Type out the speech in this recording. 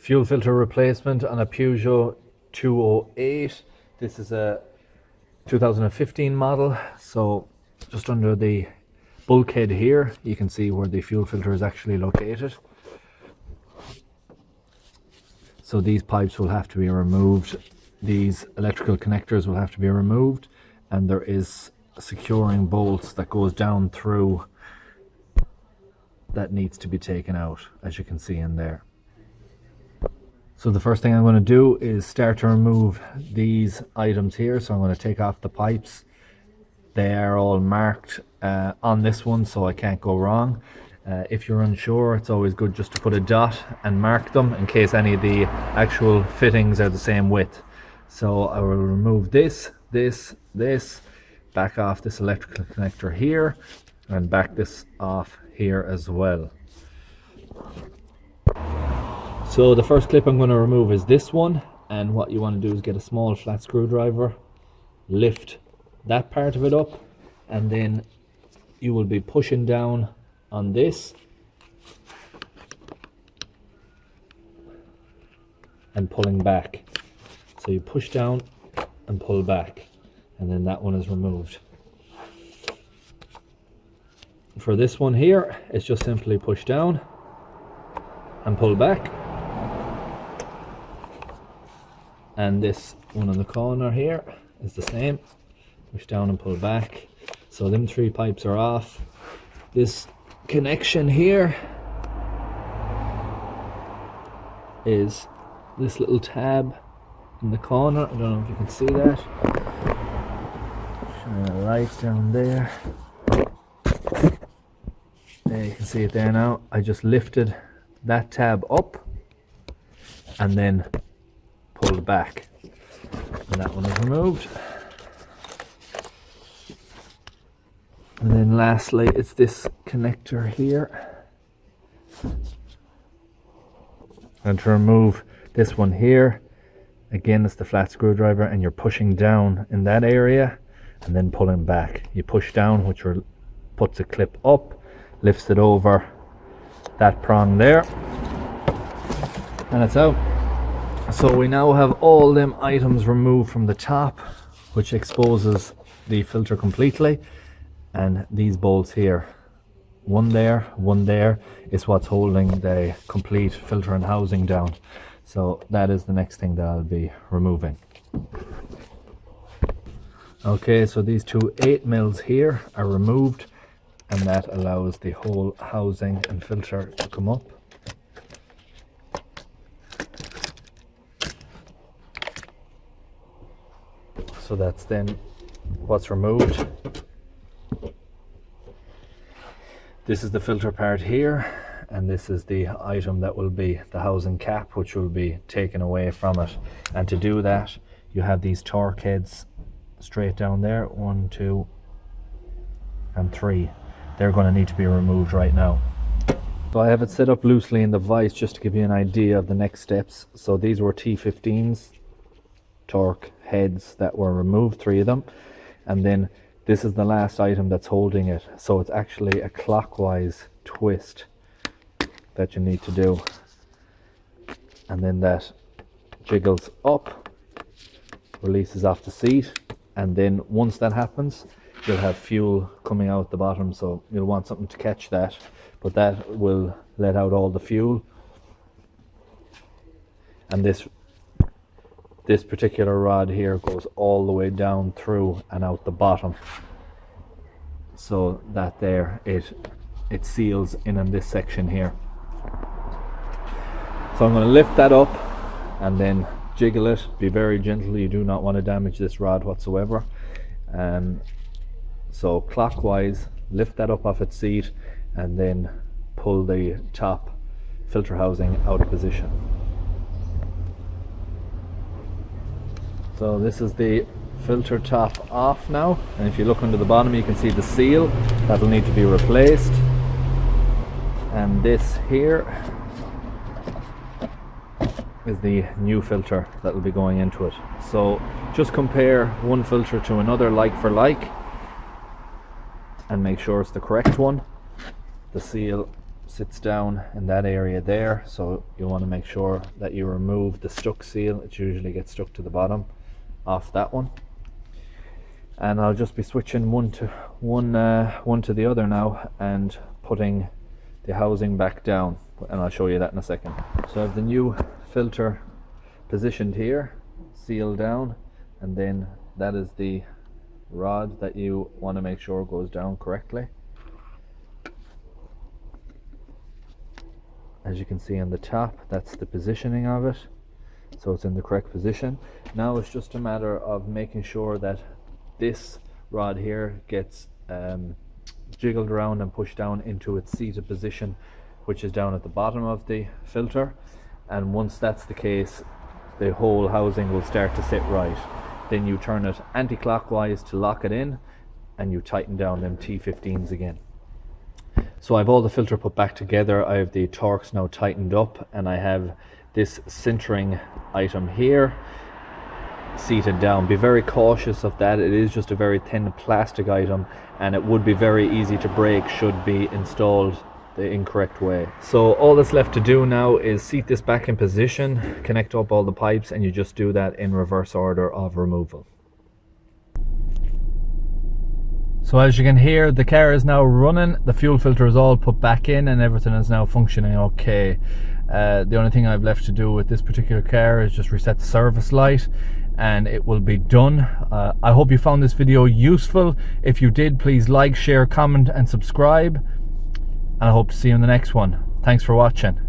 Fuel filter replacement on a Peugeot 208. This is a 2015 model, so just under the bulkhead here you can see where the fuel filter is actually located. So these pipes will have to be removed, these electrical connectors will have to be removed, and there is securing bolts that goes down through that needs to be taken out, as you can see in there. So the first thing I'm going to do is start to remove these items here. So I'm going to take off the pipes. They are all marked on this one, so I can't go wrong. If you're unsure, it's always good just to put a dot and mark them in case any of the actual fittings are the same width. So I will remove this, back off this electrical connector here, and back this off here as well. So the first clip I'm going to remove is this one, and what you want to do is get a small flat screwdriver, lift that part of it up, and then you will be pushing down on this and pulling back. So you push down and pull back, and then that one is removed. For this one here, it's just simply push down and pull back. And this one in the corner here is the same. Push down and pull back. So them three pipes are off. This connection here is this little tab in the corner. I don't know if you can see that. Shine the light down there. There, you can see it there now. I just lifted that tab up and then pulled back, and that one is removed. And then lastly, it's this connector here, and to remove this one here, again it's the flat screwdriver, and you're pushing down in that area and then pulling back. You push down, which puts a clip up, lifts it over that prong there, and it's out. So we now have all them items removed from the top, which exposes the filter completely, and these bolts here, one there, is what's holding the complete filter and housing down. So that is the next thing that I'll be removing. Okay, so these two 8mm here are removed, and that allows the whole housing and filter to come up. So that's then what's removed. This is the filter part here, and this is the item that will be the housing cap, which will be taken away from it. And to do that, you have these torque heads straight down there, 1, 2 and 3. They're going to need to be removed right now. So I have it set up loosely in the vise just to give you an idea of the next steps. So these were T15s, torque heads that were removed, 3 of them, and then this is the last item that's holding it. So it's actually a clockwise twist that you need to do, and then that jiggles up, releases off the seat, and then once that happens, you'll have fuel coming out the bottom, so you'll want something to catch that, but that will let out all the fuel. And this particular rod here goes all the way down through and out the bottom, so that there it seals in this section here. So I'm going to lift that up and then jiggle it. Be very gentle, you do not want to damage this rod whatsoever. So clockwise, lift that up off its seat and then pull the top filter housing out of position. So this is the filter top off now, and if you look under the bottom you can see the seal that will need to be replaced, and this here is the new filter that will be going into it. So just compare one filter to another, like for like, and make sure it's the correct one. The seal sits down in that area there, so you want to make sure that you remove the stuck seal. It usually gets stuck to the bottom off that one. And I'll just be switching one to the other now and putting the housing back down, and I'll show you that in a second. So I have the new filter positioned here, sealed down, and then that is the rod that you want to make sure goes down correctly. As you can see on the top, that's the positioning of it, so it's in the correct position. Now it's just a matter of making sure that this rod here gets jiggled around and pushed down into its seated position, which is down at the bottom of the filter. And once that's the case, the whole housing will start to sit right. Then you turn it anti-clockwise to lock it in, and you tighten down them T15s again. So I have all the filter put back together. I have the Torx now tightened up, and I have this sintering item here seated down. Be very cautious of that. It is just a very thin plastic item, and it would be very easy to break should be installed the incorrect way. So all that's left to do now is seat this back in position, connect up all the pipes, and you just do that in reverse order of removal. So as you can hear, the car is now running, the fuel filter is all put back in, and everything is now functioning okay. The only thing I've left to do with this particular car is just reset the service light, and it will be done. I hope you found this video useful. If you did, please like, share, comment and subscribe, and I hope to see you in the next one. Thanks for watching.